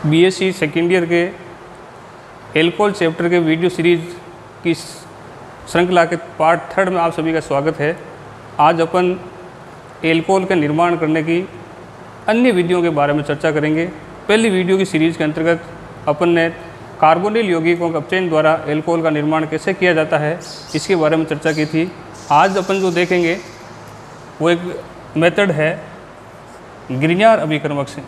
BSc second year के alcohol chapter के video series की श्रृंखला के पार्ट 3 में आप सभी का स्वागत है। आज अपन एल्कोहल का निर्माण करने की अन्य विधियों के बारे में चर्चा करेंगे। पहली वीडियो की सीरीज़ के अंतर्गत अपन ने कार्बोनिल यौगिकों के अपचयन द्वारा एल्कोहल का निर्माण कैसे किया जाता है इसके बारे में चर्चा की थी। आज अपन जो देखेंगे वो एक मेथड है ग्रिग्नार्ड अभिकर्मक से।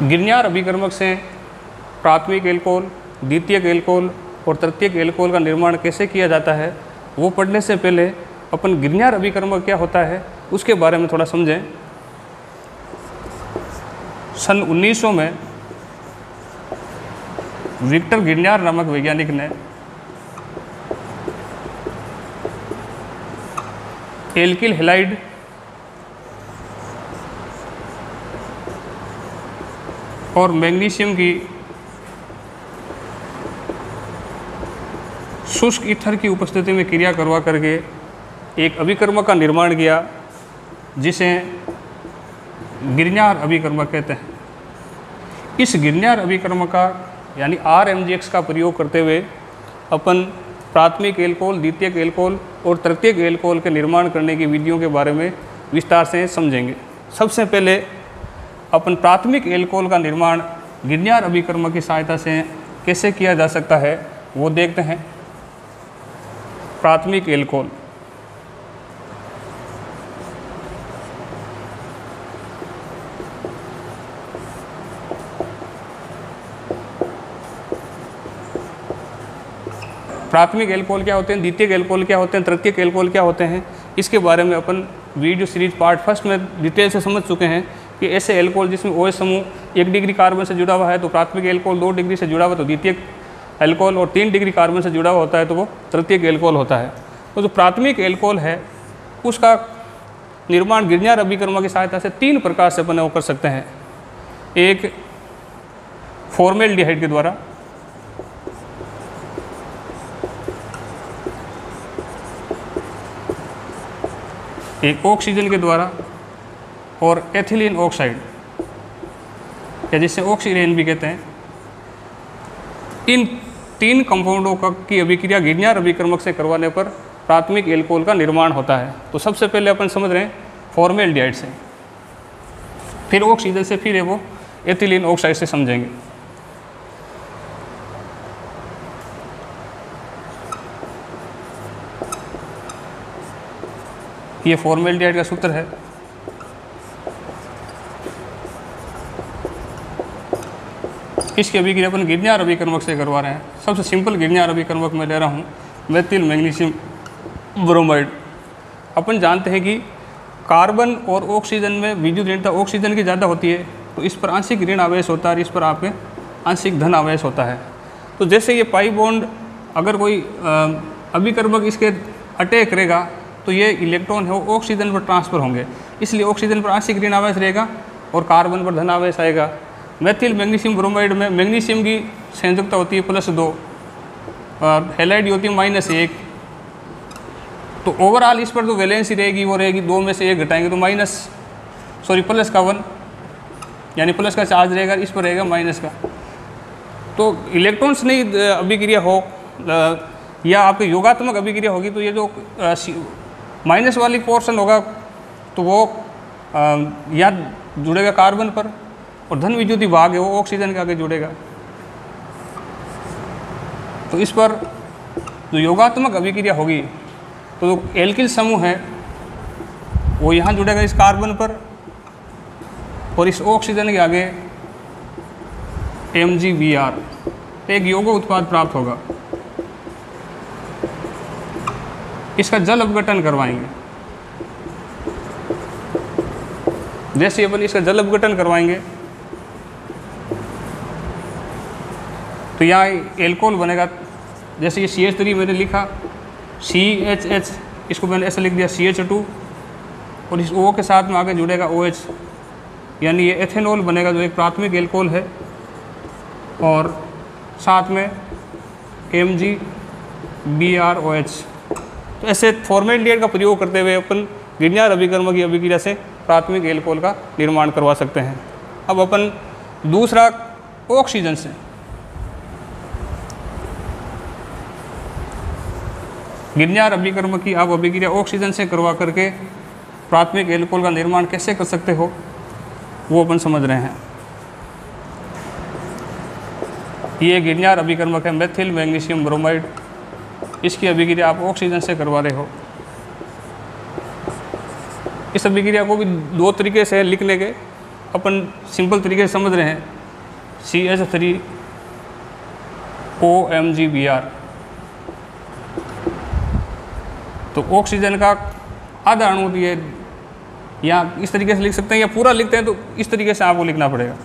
ग्रिग्नार्ड अभिकर्मक से प्राथमिक एल्कोहल, द्वितीयक एल्कोहल और तृतीयक एल्कोहल का निर्माण कैसे किया जाता है वो पढ़ने से पहले अपन ग्रिग्नार्ड अभिकर्मक क्या होता है उसके बारे में थोड़ा समझें। सन 1900 में विक्टर ग्रिग्नार्ड नामक वैज्ञानिक ने एल्किल हैलाइड और मैग्नीशियम की शुष्क ईथर की उपस्थिति में क्रिया करवा करके एक अभिकर्मक का निर्माण किया जिसे ग्रिग्नार्ड अभिकर्मक कहते हैं। इस ग्रिग्नार्ड अभिकर्मक का यानी RMGX का प्रयोग करते हुए अपन प्राथमिक एल्कोहल, द्वितीयक एल्कोहल और तृतीयक एल्कोहल के निर्माण करने की विधियों के बारे में विस्तार से समझेंगे। सबसे पहले अपन प्राथमिक एल्कोहल का निर्माण ग्रिग्नार्ड अभिकर्मक की सहायता से कैसे किया जा सकता है वो देखते हैं। प्राथमिक एल्कोहल प्राथमिक एल्कोहल क्या होते हैं, द्वितीयक एल्कोहल क्या होते हैं, तृतीयक एल्कोहल क्या होते हैं, इसके बारे में अपन वीडियो सीरीज पार्ट 1 में डिटेल से समझ चुके हैं कि ऐसे एल्कोहल जिसमें OH समूह 1 डिग्री कार्बन से जुड़ा हुआ है तो प्राथमिक एल्कोहल, 2 डिग्री से जुड़ा हुआ तो द्वितीयक एल्कोहल और 3 डिग्री कार्बन से जुड़ा हुआ होता है तो वो तृतीयक एल्कोहल होता है। तो जो प्राथमिक एल्कोहल है उसका निर्माण ग्रिग्नार्ड अभिकर्मक की सहायता से 3 प्रकार से अपन वो कर सकते हैं। एक फॉर्मेल्डिहाइड के द्वारा, एक ऑक्सीजन के द्वारा और एथिलीन ऑक्साइड या जिसे ऑक्सीरेन भी कहते हैं। इन 3 कंपाउंडों की अभिक्रिया ग्रिग्नार्ड अभिकर्मक से करवाने पर प्राथमिक एल्कोहल का निर्माण होता है। तो सबसे पहले अपन समझ रहे हैं फॉर्मेल्डिहाइड से, फिर ऑक्सीजन से, फिर वो एथिलीन ऑक्साइड से समझेंगे। ये फॉर्मेल्डिहाइड का सूत्र है। इसकी अभिक्रिया अपन ग्रिग्नार्ड अभिकर्मक से करवा रहे हैं। सबसे सिंपल ग्रिग्नार्ड अभिकर्मक मैं ले रहा हूँ मेथिल मैग्नीशियम ब्रोमाइड। अपन जानते हैं कि कार्बन और ऑक्सीजन में विद्युत ऋणता ऑक्सीजन की ज़्यादा होती है तो इस पर आंशिक ऋण आवेश होता है और इस पर आपके आंशिक धन आवेश होता है। तो जैसे ये पाई बॉन्ड अगर कोई अभिकर्मक इसके अटैक करेगा तो ये इलेक्ट्रॉन है वो ऑक्सीजन पर ट्रांसफ़र होंगे, इसलिए ऑक्सीजन पर आंशिक ऋण आवेश रहेगा और कार्बन पर धन आवेश आएगा। मेथिल मैग्नीशियम ब्रोमाइड में मैग्नीशियम की संयोजकता होती है +2 और हैलाइड होती है -1। तो ओवरऑल इस पर जो वैलेंसी रहेगी वो रहेगी 2 में से 1 घटाएंगे तो प्लस का 1 यानी प्लस का चार्ज रहेगा, इस पर रहेगा माइनस का। तो इलेक्ट्रॉन्स नहीं अभिक्रिया हो या आपके योगात्मक अभिक्रिया होगी तो ये जो माइनस वाली पोर्शन होगा तो वो या जुड़ेगा कार्बन पर और धन विद्युतीय भाग है वो ऑक्सीजन के आगे जुड़ेगा। तो इस पर जो योगात्मक अभिक्रिया होगी तो जो एल्किल समूह है वो यहाँ जुड़ेगा इस कार्बन पर और इस ऑक्सीजन के आगे MgBr एक यौगिक उत्पाद प्राप्त होगा। इसका जल अपघटन करवाएंगे। जैसे अपन इसका जल अपघटन करवाएंगे तो यहाँ एल्कोहल बनेगा। जैसे ये CH3 मैंने लिखा, CHH इसको मैंने ऐसे लिख दिया CH2 और इस O के साथ में आगे जुड़ेगा OH, यानी ये एथेनॉल बनेगा जो एक प्राथमिक एल्कोहल है। और साथ में MgBrOH। तो ऐसे फॉर्मेल्डिहाइड का प्रयोग करते हुए अपन गिरनियार अभिकर्मक की अभिक्रिया से प्राथमिक एल्कोहल का निर्माण करवा सकते हैं। अब अपन दूसरा ऑक्सीजन से गिरनियार अभिकर्मक की आप अभिक्रिया ऑक्सीजन से करवा करके प्राथमिक एल्कोहल का निर्माण कैसे कर सकते हो वो अपन समझ रहे हैं। ये गिरनियार अभिकर्मक है मेथिल मैग्नीशियम ब्रोमाइड। इसकी अभिक्रिया आप ऑक्सीजन से करवा रहे हो। इस अभिक्रिया को भी दो तरीके से लिखने के अपन सिंपल तरीके से समझ रहे हैं। CH3OMgBr। तो ऑक्सीजन का आधा अणु दिए, या इस तरीके से लिख सकते हैं या पूरा लिखते हैं तो इस तरीके से आपको लिखना पड़ेगा।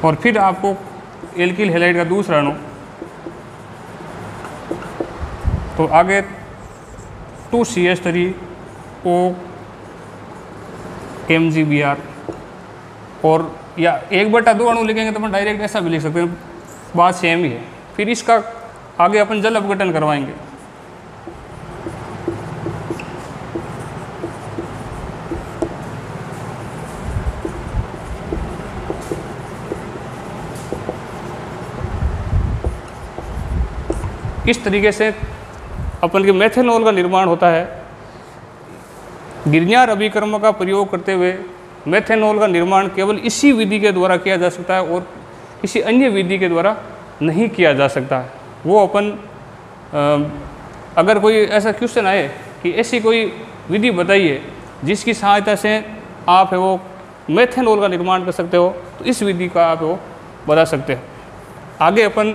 और फिर आपको एल्किल हैलाइड का दूसरा अणु, तो आगे 2CH3OMgBr। और या 1/2 अणु लिखेंगे तो अपन डायरेक्ट ऐसा भी लिख सकते हैं, बात सेम ही है। फिर इसका आगे अपन जल अपघटन करवाएंगे। इस तरीके से अपन के मेथेनॉल का निर्माण होता है। गिरनियार अभिकर्मक का प्रयोग करते हुए मेथेनॉल का निर्माण केवल इसी विधि के द्वारा किया जा सकता है और किसी अन्य विधि के द्वारा नहीं किया जा सकता है। वो अपन अगर कोई ऐसा क्वेश्चन आए कि ऐसी कोई विधि बताइए जिसकी सहायता से आप है वो मेथेनॉल का निर्माण कर सकते हो, तो इस विधि का आप वो बता सकते हो। आगे अपन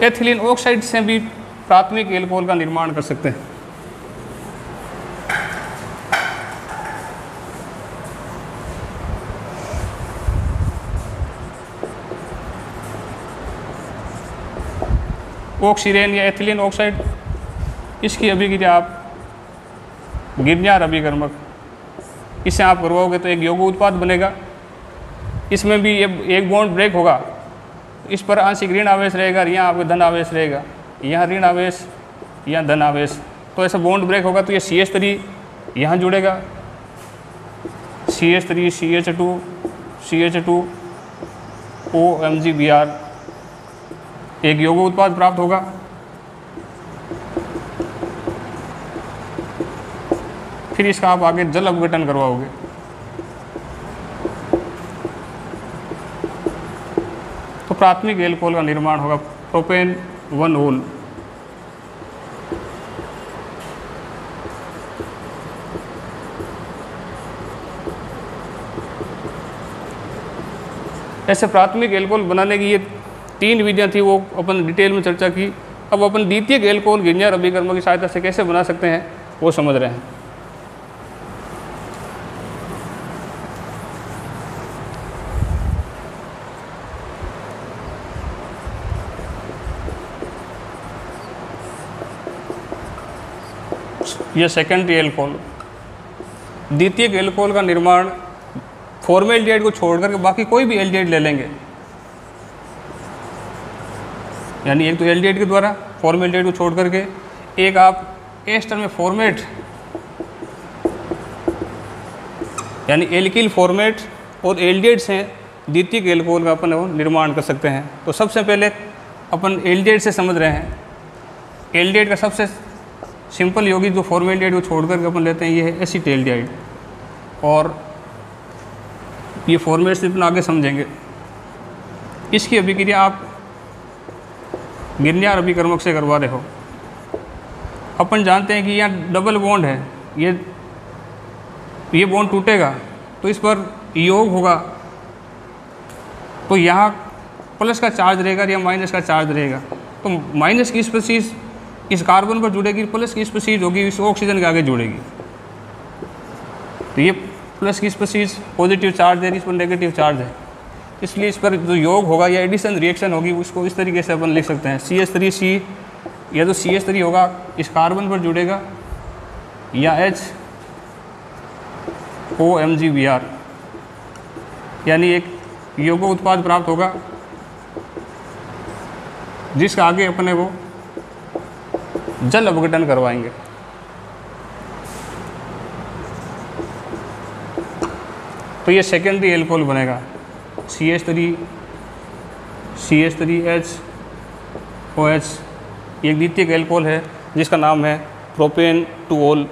एथिलीन ऑक्साइड से भी प्राथमिक एल्कोहल का निर्माण कर सकते हैं। ऑक्सीरेन या एथिलीन ऑक्साइड, इसकी अभिक्रिया आप गिरनियार अभिकर्मक इसे आप करवाओगे तो एक यौगिक उत्पाद बनेगा। इसमें भी ये एक बॉन्ड ब्रेक होगा, इस पर आंशिक ऋण आवेश रहेगा, यहाँ आपका धन आवेश रहेगा, यहाँ ऋण आवेश, यहाँ धन आवेश। तो ऐसा बॉन्ड ब्रेक होगा तो ये CH3 यहाँ जुड़ेगा, CH3 CH2 CH2 OMgBr, एक यौगिक उत्पाद प्राप्त होगा। फिर इसका आप आगे जल अपघटन करवाओगे। तो प्राथमिक एल्कोहल का निर्माण होगा प्रोपेन 1 ओल। ऐसे प्राथमिक एल्कोहल बनाने की ये 3 विधियां थी, वो अपन डिटेल में चर्चा की। अब अपन द्वितीयक एल्कोहल गिरनियार अभिकर्मक की सहायता से कैसे बना सकते हैं वो समझ रहे हैं। यह सेकेंडरी एल्कोहल। द्वितीयक एल्कोहल का निर्माण फॉर्मेल्डिहाइड को छोड़कर के बाकी कोई भी एल्डिहाइड ले लेंगे, यानी एक तो एल्डिहाइड के द्वारा फॉर्मेल्डिहाइड को छोड़ करके, एक आप एस्टर में फॉर्मेट यानी एल्किल फॉर्मेट और एल्डिहाइड से द्वितीयक एल्कोहल का अपन निर्माण कर सकते हैं। तो सबसे पहले अपन एल्डिहाइड से समझ रहे हैं। एल्डिहाइड का सबसे सिंपल यौगिक जो फॉर्मेल्डिहाइड को छोड़ करके अपन लेते हैं ये है एसीटेल्डिहाइड, और ये फॉर्मेट से अपन आगे समझेंगे। इसकी अभिक्रिया आप गिरनियार अभिकर्मक से करवा रहे हो। अपन जानते हैं कि यहाँ डबल बॉन्ड है, ये बॉन्ड टूटेगा तो इस पर योग होगा, तो यहाँ प्लस का चार्ज रहेगा या माइनस का चार्ज रहेगा। तो माइनस की स्पीशीज इस कार्बन पर जुड़ेगी, प्लस की स्पीशीज होगी इस ऑक्सीजन के आगे जुड़ेगी। तो ये प्लस की स्पीशीज पॉजिटिव चार्ज है, इस पर नेगेटिव चार्ज है, इसलिए इस पर जो योग होगा या एडिशन रिएक्शन होगी उसको इस तरीके से अपन लिख सकते हैं CH3C या तो CH3 होगा इस कार्बन पर जुड़ेगा या HOMgBr, यानी एक यौगिक उत्पाद प्राप्त होगा जिसका आगे अपने वो जल अपघटन करवाएंगे। तो ये सेकेंडरी एल्कोहल बनेगा CH3 CH3HOH। एक द्वितीयक एल्कोहल है जिसका नाम है प्रोपेन टू ओल।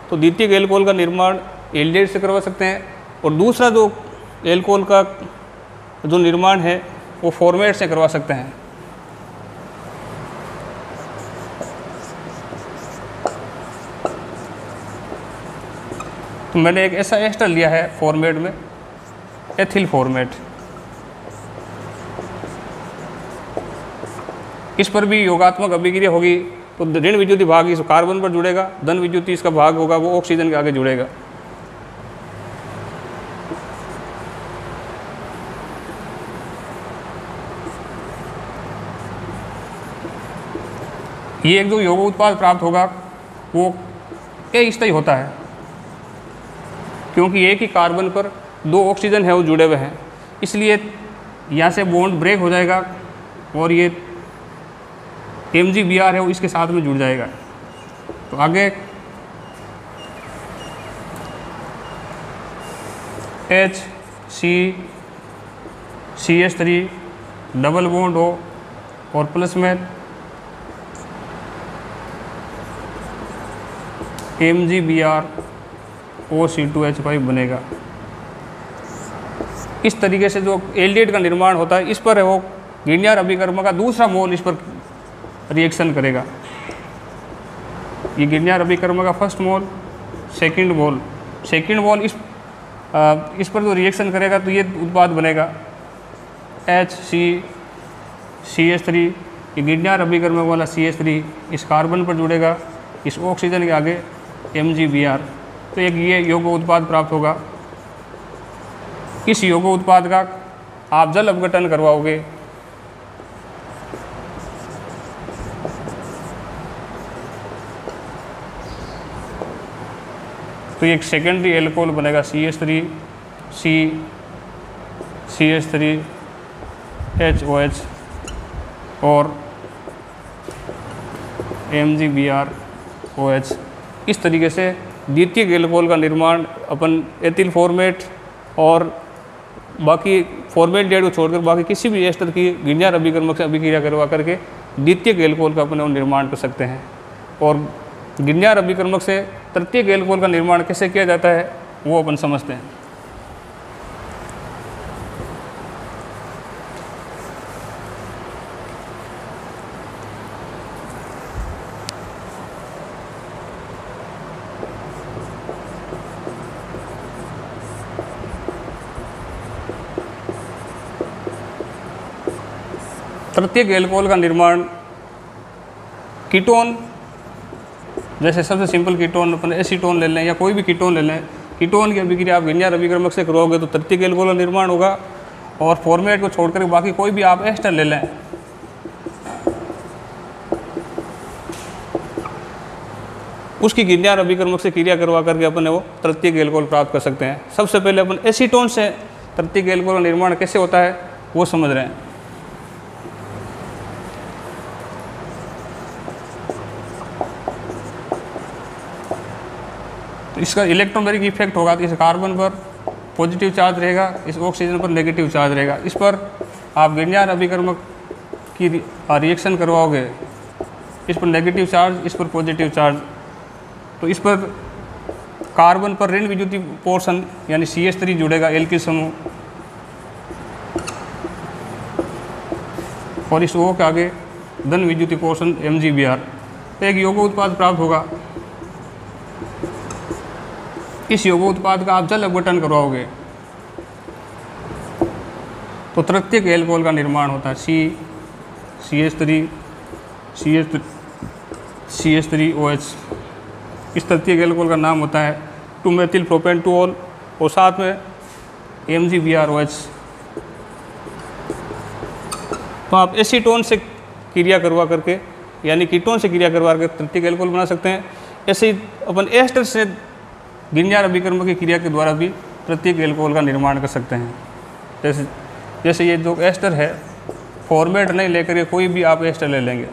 तो द्वितीयक एल्कोहल का निर्माण एल्डिहाइड से करवा सकते हैं, और दूसरा जो एल्कोहल का जो निर्माण है वो फॉर्मेट से करवा सकते हैं। तो मैंने एक ऐसा एस्टर लिया है फॉर्मेट में, एथिल फॉर्मेट। इस पर भी योगात्मक अभिक्रिया होगी, तो ऋण विद्युतीय भाग इस कार्बन पर जुड़ेगा, धन विद्युतीय इसका भाग होगा वो ऑक्सीजन के आगे जुड़ेगा। ये एक जो यौगिक उत्पाद प्राप्त होगा वो अस्थायी होता है, क्योंकि एक ही कार्बन पर 2 ऑक्सीजन है वो जुड़े हुए हैं, इसलिए यहाँ से बॉन्ड ब्रेक हो जाएगा और ये MgBr है वो इसके साथ में जुड़ जाएगा। तो आगे HCCH3 डबल बॉन्ड हो और प्लस में MgBr OC2H5 बनेगा। इस तरीके से जो एल्डिहाइड का निर्माण होता है, इस पर है वो गिरनियर अभिकर्मक का दूसरा मोल इस पर रिएक्शन करेगा। ये गिरनियर अभिकर्मक का फर्स्ट मोल, सेकंड मोल इस पर जो रिएक्शन करेगा तो ये उत्पाद बनेगा HCCH3। ये गिरनियर अभिकर्मक वाला CH3 इस कार्बन पर जुड़ेगा, इस ऑक्सीजन के आगे MgBr। तो एक ये यौगिक उत्पाद प्राप्त होगा। इस यौगिक उत्पाद का आप जल अपघटन करवाओगे तो एक सेकेंडरी एल्कोहल बनेगा CH3HOH और MgBrOH। इस तरीके से द्वितीयक एल्कोहल का निर्माण अपन एथिल फॉर्मेट और बाकी फॉर्मेट डेट को छोड़कर बाकी किसी भी एस्टर की गिरनियर अभिकर्मक से अभिक्रिया करवा करके द्वितीयक एल्कोहल का अपन निर्माण कर सकते हैं। और गिरनियर अभिकर्मक से तृतीयक एल्कोहल का निर्माण कैसे किया जाता है वो अपन समझते हैं। तृतीयक एल्कोहल का निर्माण कीटोन, जैसे सबसे सिंपल कीटोन अपन एसीटोन ले लें या कोई भी कीटोन ले लें, कीटोन की अभिक्रिया आप गिरनियर अभिकर्मक से करोगे तो तृतीयक एल्कोहल का निर्माण होगा। और फॉर्मेट को छोड़कर बाकी कोई भी आप एस्टर ले लें, उसकी गिरनियर अभिकर्मक से क्रिया करवा करके अपन वो तृतीयक एल्कोहल प्राप्त कर सकते हैं। सबसे पहले अपन एसीटोन से तृतीयक एल्कोहल का निर्माण कैसे होता है वो समझ रहे हैं। तो इसका इलेक्ट्रोमेरिक इफेक्ट होगा तो इस कार्बन पर पॉजिटिव चार्ज रहेगा, इस ऑक्सीजन पर नेगेटिव चार्ज रहेगा। इस पर आप गिरनियर अभिकर्मक की रिएक्शन करवाओगे, इस पर नेगेटिव चार्ज, इस पर पॉजिटिव चार्ज। तो इस पर कार्बन पर ऋण विद्युतीय पोर्शन यानी CH3 जुड़ेगा, एल्किल समूह, और इस O के आगे धन विद्युतीय पोर्शन MgBr। तो एक यौगिक उत्पाद प्राप्त होगा। इस यौगिक उत्पाद का आप जल अपघटन करवाओगे तो तृतीयक एल्कोहल का निर्माण होता है CH3OH। इस तृतीयक एल्कोहल का नाम होता है 2-मेथिल प्रोपेन टू ओल और साथ में MgBrOH। तो आप एसीटोन से क्रिया करवा करके यानी कीटोन से क्रिया करवा कर तृतीयक एल्कोहल बना सकते हैं। ऐसे ही अपन एस्टर से गिरनार अभिकर्मक की क्रिया के द्वारा भी तृतीयक एल्कोहल का निर्माण कर सकते हैं। जैसे ये जो एस्टर है, फॉर्मेट नहीं लेकर कोई भी आप एस्टर ले लेंगे,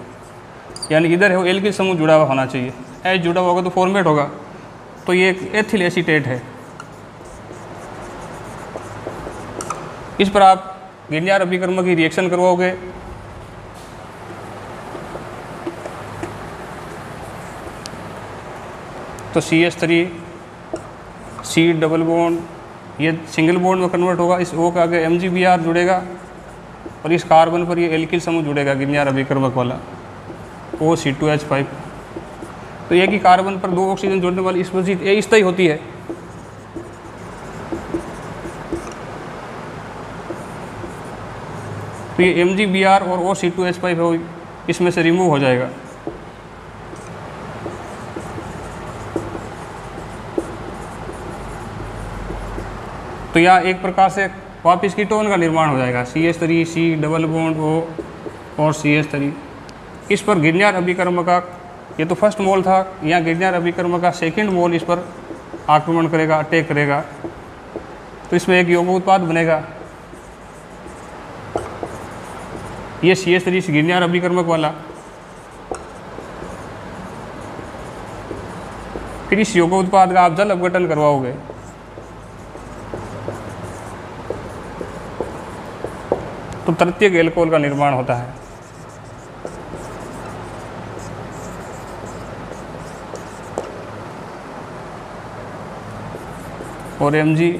यानी इधर है वो एल्किल समूह जुड़ा हुआ होना चाहिए। एच जुड़ा हुआ होगा तो फॉर्मेट होगा, तो ये एक एथिल एसीटेट है। इस पर आप गिरनार अभिकर्मक की रिएक्शन करवाओगे तो CH3 C डबल बॉन्ड, ये सिंगल बॉन्ड में कन्वर्ट होगा, इस O का आगे MgBr जुड़ेगा और इस कार्बन पर ये एल्किल समूह जुड़ेगा गिरनार अभिकर्मक वाला OC2H5। तो एक ही कार्बन पर 2 ऑक्सीजन जोड़ने वाली स्पीशीज ए स्थायी होती है। तो ये MgBr और OC2H5 है, इसमें से रिमूव हो जाएगा। तो यहाँ एक प्रकार से वापिस कीटोन का निर्माण हो जाएगा, CH3 C double bond O और CH3। इस पर गिरनार अभिकर्मक का, ये तो फर्स्ट मोल था, यहाँ गिरनार अभिकर्मक का सेकेंड मोल इस पर आक्रमण करेगा, अटैक करेगा, तो इसमें एक यौगिक उत्पाद बनेगा। ये CH3 गिरनार अभिकर्मक वाला, फिर इस यौगिक उत्पाद का आप जल अपघटन करवाओगे तो तृतीयक एल्कोहल का निर्माण होता है। और MgBrOH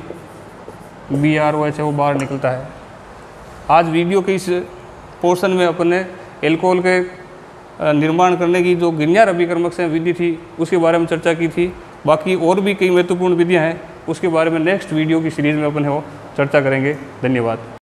है वो बाहर निकलता है। आज वीडियो के इस पोर्शन में अपने एल्कोहल के निर्माण करने की जो गिरनार अभिकर्मक से विधि थी उसके बारे में चर्चा की थी। बाकी और भी कई महत्वपूर्ण विधियां हैं, उसके बारे में नेक्स्ट वीडियो की सीरीज़ में अपन वो चर्चा करेंगे। धन्यवाद।